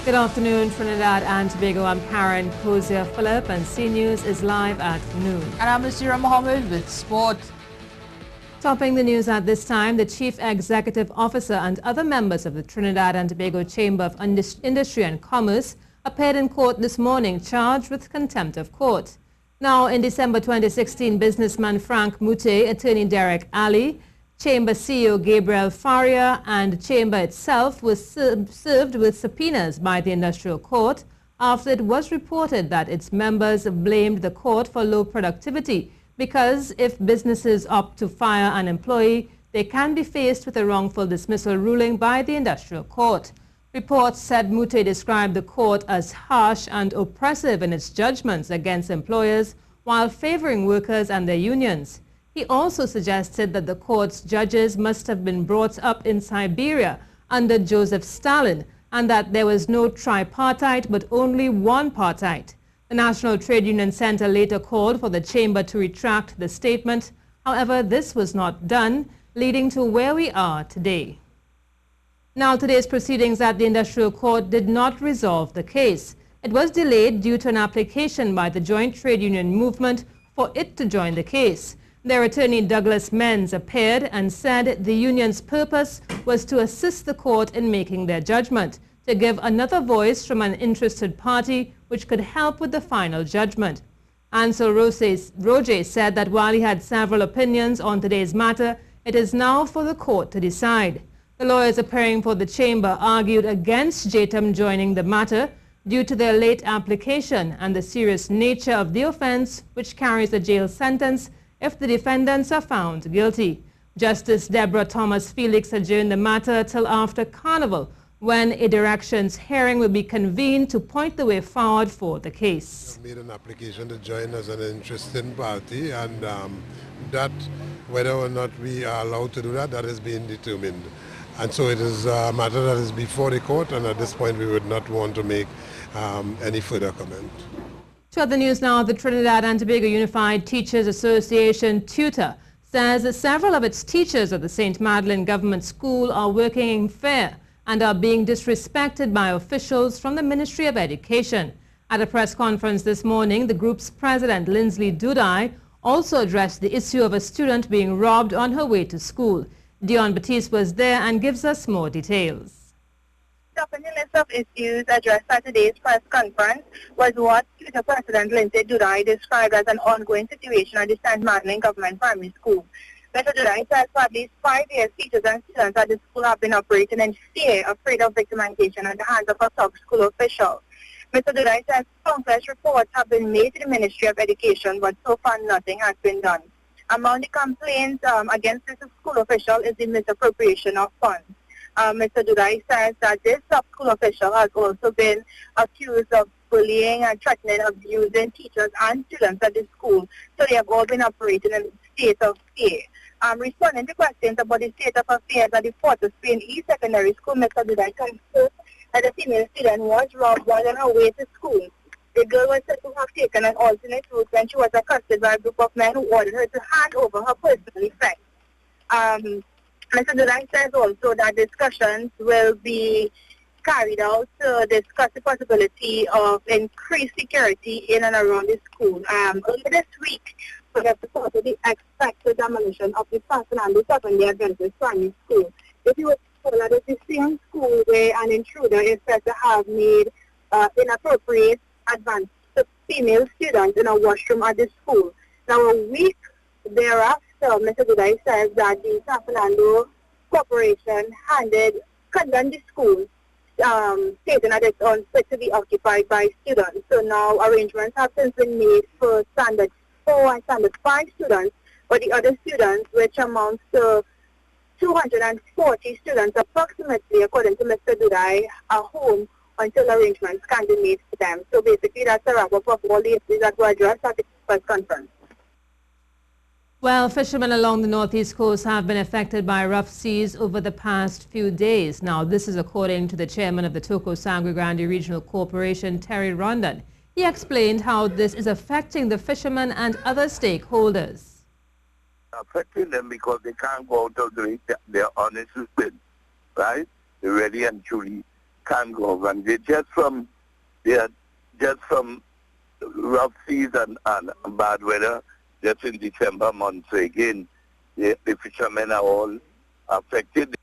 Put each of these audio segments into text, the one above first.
Good afternoon, Trinidad and Tobago. I'm Karen Kozia Phillip, and C News is live at noon. And I'm Nasira Mohammed with sport. Topping the news at this time, the Chief Executive Officer and other members of the Trinidad and Tobago Chamber of Industry and Commerce appeared in court this morning charged with contempt of court. Now, in December 2016, businessman Frank Mute, attorney Derek Ali, Chamber CEO Gabriel Faria and the Chamber itself was served with subpoenas by the Industrial Court after it was reported that its members blamed the court for low productivity because if businesses opt to fire an employee, they can be faced with a wrongful dismissal ruling by the Industrial Court. Reports said Mute described the court as harsh and oppressive in its judgments against employers while favoring workers and their unions. He also suggested that the court's judges must have been brought up in Siberia under Joseph Stalin and that there was no tripartite but only one partite. The National Trade Union Center later called for the chamber to retract the statement. However, this was not done, leading to where we are today. Now, today's proceedings at the Industrial Court did not resolve the case. It was delayed due to an application by the Joint Trade Union Movement for it to join the case. Their attorney Douglas Menz appeared and said the union's purpose was to assist the court in making their judgment, to give another voice from an interested party which could help with the final judgment. Ansel Roje said that while he had several opinions on today's matter, it is now for the court to decide. The lawyers appearing for the chamber argued against JTAM joining the matter due to their late application and the serious nature of the offense, which carries a jail sentence if the defendants are found guilty. Justice Deborah Thomas Felix adjourned the matter till after Carnival, when a directions hearing will be convened to point the way forward for the case. We have made an application to join as an interested party, and that whether or not we are allowed to do that, that is being determined. And so it is a matter that is before the court, and at this point we would not want to make any further comment. To other news now, the Trinidad and Tobago Unified Teachers Association tutor says several of its teachers at the St. Madeleine Government School are working fair and are being disrespected by officials from the Ministry of Education. At a press conference this morning, the group's president, Lindsley Dudai, also addressed the issue of a student being robbed on her way to school. Dion Batiste was there and gives us more details. Topping the list of issues addressed at today's press conference was what Tutor President Lindsley Dudai described as an ongoing situation at the St. Madeleine Government Primary School. Mr. Dudai says for at least 5 years, teachers and students at the school have been operating in fear, afraid of victimization at the hands of a top school official. Mr. Dudai says countless reports have been made to the Ministry of Education, but so far nothing has been done. Among the complaints against this school official is the misappropriation of funds. Mr. Dudai says that this sub-school official has also been accused of bullying and threatening, abusing teachers and students at the school. So they have all been operating in a state of fear. Responding to questions about the state of affairs at the Port of Spain East Secondary School, Mr. Dudai confirmed that a female student was robbed while on her way to school. The girl was said to have taken an alternate route when she was accosted by a group of men who ordered her to hand over her personal effects. Mr. Dudai says also that discussions will be carried out to discuss the possibility of increased security in and around the school. Earlier this week, we have reported the expected demolition of the San Fernando Secondary Adventist Primary School. If you would recall that it's the same school where an intruder is said to have made inappropriate advances to female students in a washroom at the school. Now, a week thereafter, Mr. Dudai says that the San Fernando Corporation condemned the school, stating that it's unfit to be occupied by students. So now arrangements have since been made for Standard 4 and Standard 5 students, but the other students, which amounts to 240 students approximately, according to Mr. Dudai, are home until arrangements can be made for them. So basically that's a wrap-up of all the issues that were addressed at the press conference. Well, fishermen along the northeast coast have been affected by rough seas over the past few days. Now, this is according to the chairman of the Toco Sangre Grande Regional Corporation, Terry Rondon. He explained how this is affecting the fishermen and other stakeholders. Affecting them because they can't go out of their honest bid, right? They really and truly can't go. And they're just from rough seas and bad weather just in December month. So again, the fishermen are all affected.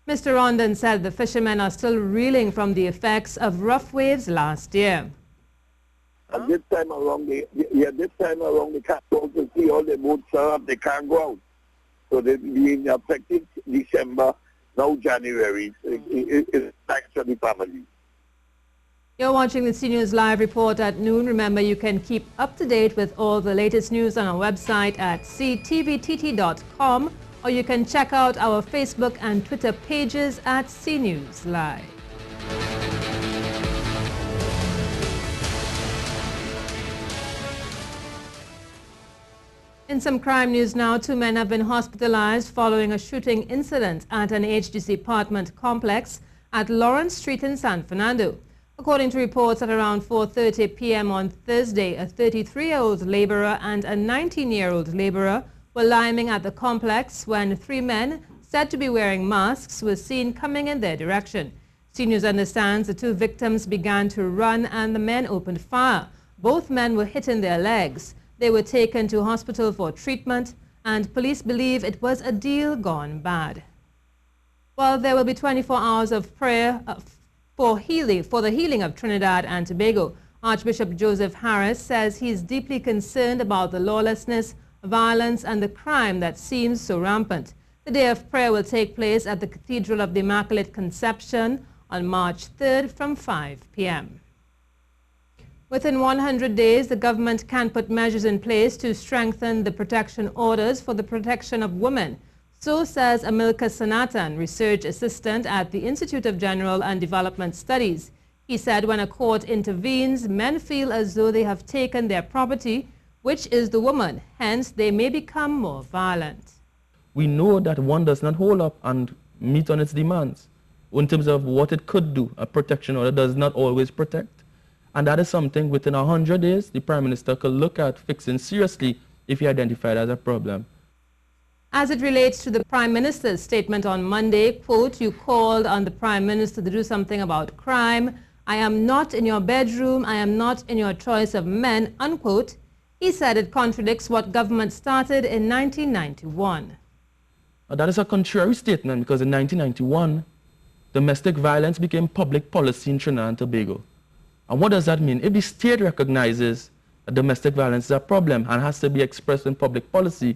Mr. Rondon said the fishermen are still reeling from the effects of rough waves last year. And this time around, they can't go to see all the boats are up. They can't go out. So they're being affected December, now January. It's thanks to the family. You're watching the CNews Live report at noon. Remember, you can keep up to date with all the latest news on our website at ctvtt.com, or you can check out our Facebook and Twitter pages at CNews Live. In some crime news now, 2 men have been hospitalized following a shooting incident at an HDC apartment complex at Lawrence Street in San Fernando. According to reports, at around 4:30 p.m. on Thursday, a 33-year-old laborer and a 19-year-old laborer were liming at the complex when 3 men, said to be wearing masks, were seen coming in their direction. CNews understands the 2 victims began to run and the men opened fire. Both men were hit in their legs. They were taken to hospital for treatment, and police believe it was a deal gone bad. Well, there will be 24 hours of prayer for the healing of Trinidad and Tobago. Archbishop Joseph Harris says he is deeply concerned about the lawlessness, violence, and the crime that seems so rampant. The day of prayer will take place at the Cathedral of the Immaculate Conception on March 3rd from 5 p.m. Within 100 days, the government can put measures in place to strengthen the protection orders for the protection of women. So says Amilcar Sanatan, research assistant at the Institute of General and Development Studies. He said when a court intervenes, men feel as though they have taken their property, which is the woman. Hence, they may become more violent. We know that one does not hold up and meet on its demands in terms of what it could do. A protection order does not always protect. And that is something within 100 days, the Prime Minister could look at fixing seriously if he identified as a problem. As it relates to the Prime Minister's statement on Monday, quote, "You called on the Prime Minister to do something about crime. I am not in your bedroom. I am not in your choice of men," unquote. He said it contradicts what government started in 1991. That is a contrary statement because in 1991, domestic violence became public policy in Trinidad and Tobago. And what does that mean? If the state recognizes that domestic violence is a problem and has to be expressed in public policy,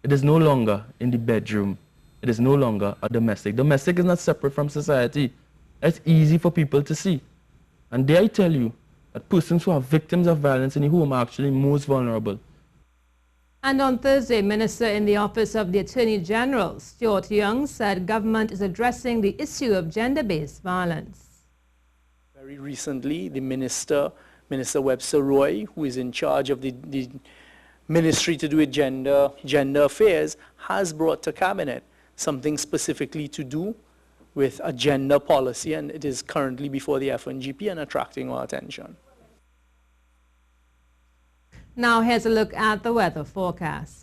it is no longer in the bedroom. It is no longer a domestic. Domestic is not separate from society. It's easy for people to see. And dare I tell you that persons who are victims of violence in the home are actually most vulnerable. And on Thursday, Minister in the Office of the Attorney General, Stuart Young, said government is addressing the issue of gender-based violence. Very recently, the Minister Webster Roy, who is in charge of the Ministry to do with gender affairs, has brought to Cabinet something specifically to do with a gender policy, and it is currently before the FNGP and attracting our attention. Now here's a look at the weather forecast.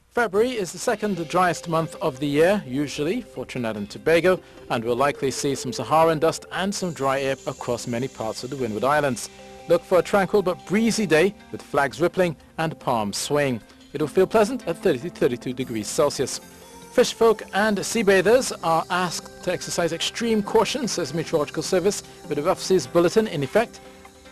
February is the second driest month of the year, usually for Trinidad and Tobago, and we'll likely see some Saharan dust and some dry air across many parts of the Windward Islands. Look for a tranquil but breezy day with flags rippling and palms swaying. It will feel pleasant at 30 to 32 degrees Celsius. Fish folk and sea bathers are asked to exercise extreme caution, says Meteorological Service, with a rough seas bulletin in effect.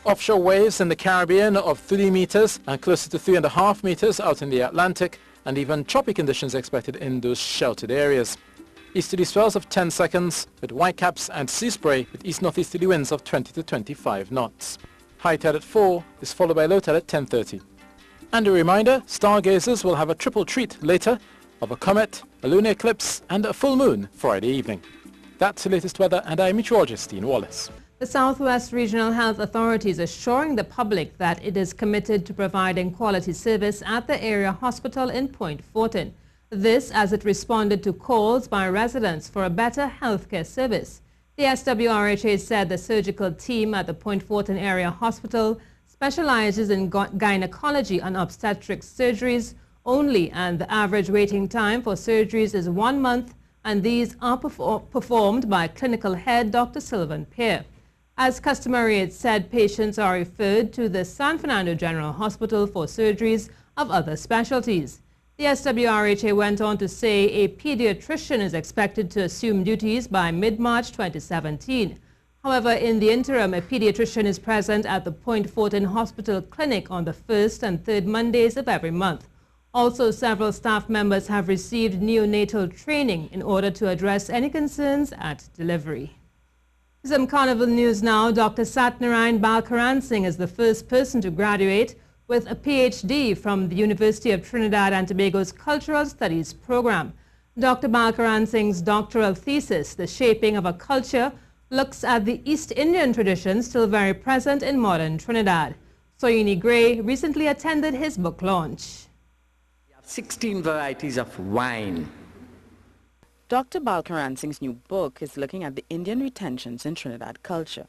Offshore waves in the Caribbean of 3 meters and closer to 3.5 meters out in the Atlantic, and even choppy conditions expected in those sheltered areas. Easterly swells of 10 seconds with whitecaps and sea spray with east-northeasterly winds of 20 to 25 knots. High tide at 4 is followed by low tide at 10:30. And a reminder, stargazers will have a triple treat later of a comet, a lunar eclipse and a full moon Friday evening. That's the latest weather, and I'm meteorologist Dean Wallace. The Southwest Regional Health Authority is assuring the public that it is committed to providing quality service at the area hospital in Point Fortin. This as it responded to calls by residents for a better healthcare service. The SWRHA said the surgical team at the Point Fortin area hospital specializes in gynecology and obstetric surgeries only, and the average waiting time for surgeries is 1 month and these are performed by clinical head Dr. Sylvan Peer. As customary, it said patients are referred to the San Fernando General Hospital for surgeries of other specialties. The SWRHA went on to say a pediatrician is expected to assume duties by mid-March 2017. However, in the interim, a pediatrician is present at the Point Fortin Hospital Clinic on the first and third Mondays of every month. Also, several staff members have received neonatal training in order to address any concerns at delivery. Some Carnival news now. Dr. Satnarayan Balkaransing is the first person to graduate with a PhD from the University of Trinidad and Tobago's Cultural Studies program. Dr. Balkaransing's doctoral thesis, The Shaping of a Culture, looks at the East Indian traditions still very present in modern Trinidad. Soyini Gray recently attended his book launch. We have 16 varieties of wine. Dr. Balkaransing's new book is looking at the Indian retentions in Trinidad culture.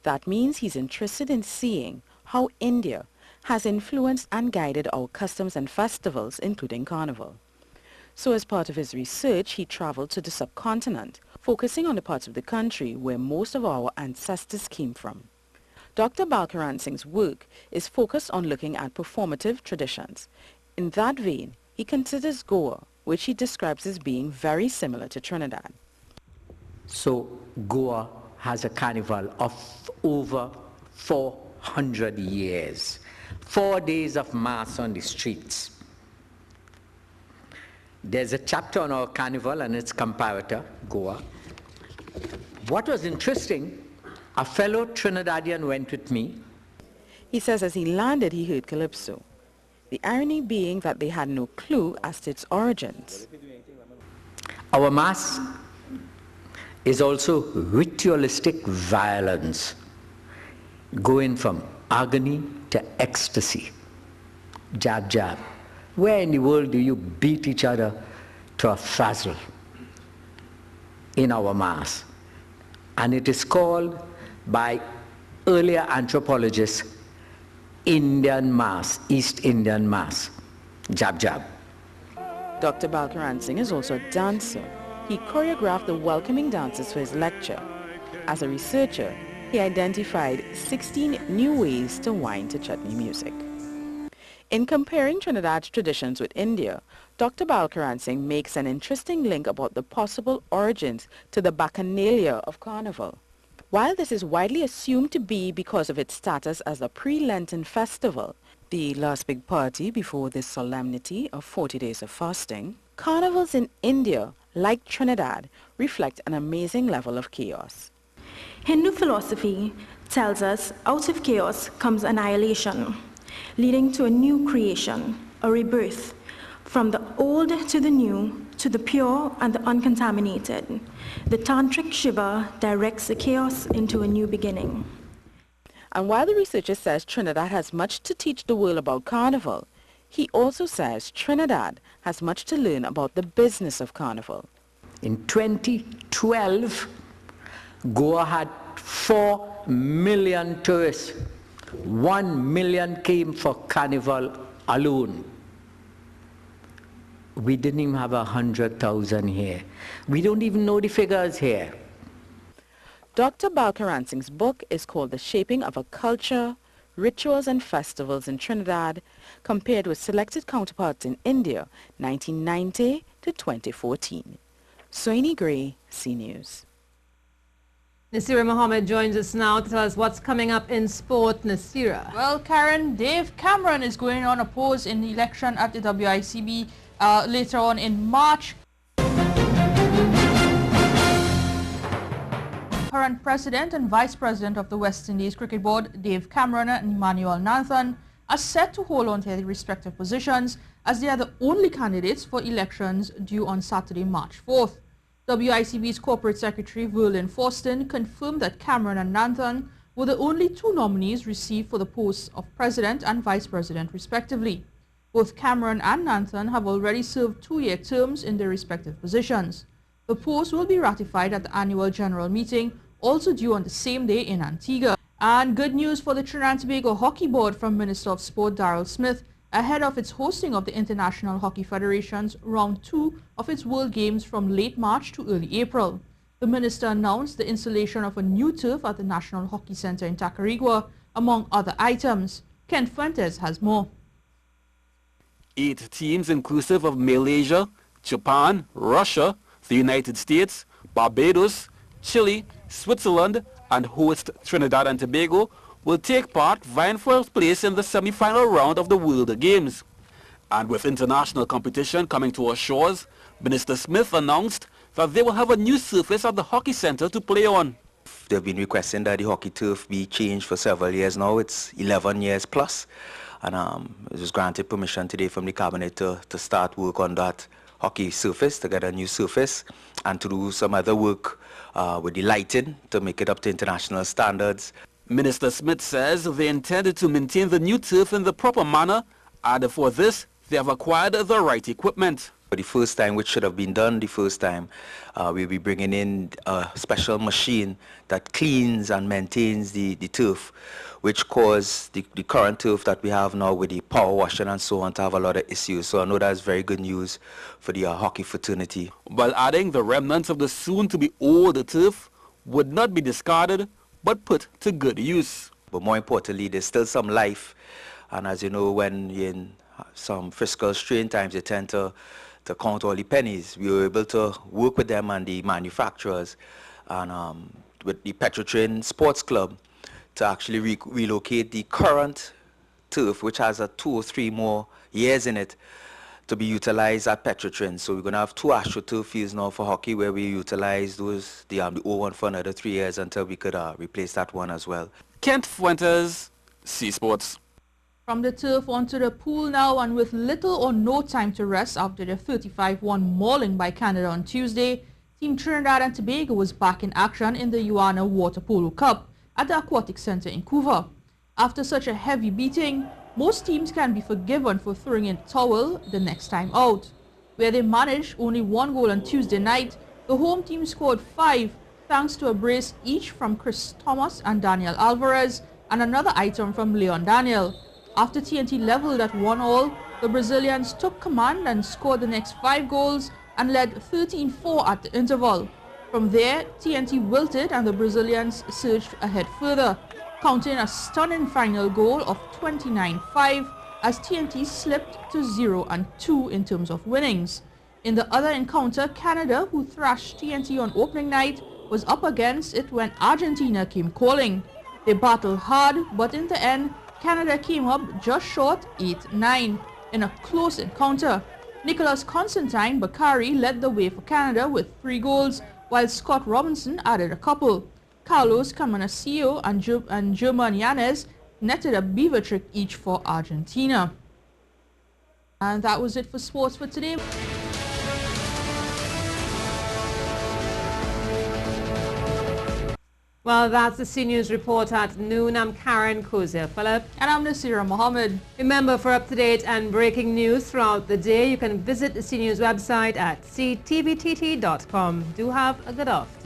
That means he's interested in seeing how India has influenced and guided our customs and festivals, including Carnival. So as part of his research, he traveled to the subcontinent, focusing on the parts of the country where most of our ancestors came from. Dr. Balkaransing's work is focused on looking at performative traditions. In that vein, he considers Goa, which he describes as being very similar to Trinidad. So Goa has a carnival of over 400 years. 4 days of mass on the streets. There's a chapter on our carnival and its comparator, Goa. What was interesting, a fellow Trinidadian went with me. He says as he landed, he heard calypso. The irony being that they had no clue as to its origins. Our mass is also ritualistic violence, going from agony to ecstasy. Jab, jab. Where in the world do you beat each other to a frazzle? In our mass. And it is called by earlier anthropologists Indian mass, East Indian mass. Jab, jab. Dr. Balkaransing is also a dancer. He choreographed the welcoming dances for his lecture. As a researcher, he identified 16 new ways to wine to chutney music. In comparing Trinidad's traditions with India, Dr. Balkaransing makes an interesting link about the possible origins to the Bacchanalia of Carnival. While this is widely assumed to be because of its status as a pre-Lenten festival, the last big party before this solemnity of 40 days of fasting, carnivals in India, like Trinidad, reflect an amazing level of chaos. Hindu philosophy tells us out of chaos comes annihilation, leading to a new creation, a rebirth, from the old to the new, to the pure and the uncontaminated. The Tantric Shiva directs the chaos into a new beginning. And while the researcher says Trinidad has much to teach the world about Carnival, he also says Trinidad has much to learn about the business of Carnival. In 2012, Goa had 4 million tourists. 1 million came for Carnival alone. We didn't even have 100,000 here. We don't even know the figures here. Dr. Balkaransing's book is called The Shaping of a Culture, Rituals and Festivals in Trinidad, compared with selected counterparts in India, 1990 to 2014. Soini Gray, C News. Nasira Mohammed joins us now to tell us what's coming up in sport. Nasira. Well, Karen, Dave Cameron is going on opposed in the election at the WICB later on in March. Current President and Vice President of the West Indies Cricket Board, Dave Cameron and Emmanuel Nathan, are set to hold on to their respective positions as they are the only candidates for elections due on Saturday, March 4th. WICB's Corporate Secretary Verlin Forston confirmed that Cameron and Nathan were the only two nominees received for the posts of President and Vice President respectively. Both Cameron and Nathan have already served 2-year terms in their respective positions. The posts will be ratified at the annual general meeting, also due on the same day in Antigua. And good news for the Trinidad and Tobago Hockey Board from Minister of Sport Darrell Smith, ahead of its hosting of the International Hockey Federation's Round 2 of its World Games from late March to early April. The minister announced the installation of a new turf at the National Hockey Center in Tacarigua, among other items. Ken Fuentes has more. 8 teams inclusive of Malaysia, Japan, Russia, the United States, Barbados, Chile, Switzerland, and host Trinidad and Tobago will take part vying for a place in the semi-final round of the World Games. And with international competition coming to our shores, Minister Smith announced that they will have a new surface at the hockey center to play on. They've been requesting that the hockey turf be changed for several years now. It's 11 years plus. And it was granted permission today from the cabinet to start work on that hockey surface, to get a new surface, and to do some other work with the lighting to make it up to international standards. Minister Smith says they intended to maintain the new turf in the proper manner, and for this they have acquired the right equipment. For the first time, which should have been done the first time, we'll be bringing in a special machine that cleans and maintains the turf, which caused the current turf that we have now with the power washing and so on to have a lot of issues. So I know that's very good news for the hockey fraternity. While adding the remnants of the soon-to-be old turf would not be discarded, but put to good use. But more importantly, there's still some life. And as you know, when you're in some fiscal strain times, you tend to count all the pennies. We were able to work with them and the manufacturers and with the Petrotrain Sports Club to actually relocate the current turf, which has 2 or 3 more years in it, to be utilized at Petrotrain. So we're going to have 2 AstroTurf fields now for hockey, where we utilize the old one for another 3 years until we could replace that one as well. Kent Fuentes, C Sports. From the turf onto the pool now, and with little or no time to rest after their 35-1 mauling by Canada on Tuesday, Team Trinidad and Tobago was back in action in the Ioana Water Polo Cup at the Aquatic Center in Couva. After such a heavy beating, most teams can be forgiven for throwing in the towel the next time out. Where they managed only 1 goal on Tuesday night, the home team scored 5 thanks to a brace each from Chris Thomas and Daniel Alvarez, and another item from Leon Daniel. After TNT leveled at 1-1, the Brazilians took command and scored the next 5 goals and led 13-4 at the interval. From there, TNT wilted and the Brazilians surged ahead further, counting a stunning final goal of 29-5 as TNT slipped to 0-2 in terms of winnings. In the other encounter, Canada, who thrashed TNT on opening night, was up against it when Argentina came calling. They battled hard, but in the end, Canada came up just short 8-9 in a close encounter. Nicholas Constantine Bakari led the way for Canada with 3 goals, while Scott Robinson added a couple. Carlos Camanaccio and German Yanez netted a beaver trick each for Argentina. And that was it for sports for today. Well, that's the C News report at noon. I'm Karen Kozia-Phillip. And I'm Nasira Mohammed. Remember, for up-to-date and breaking news throughout the day, you can visit the C News website at ctvtt.com. Do have a good afternoon.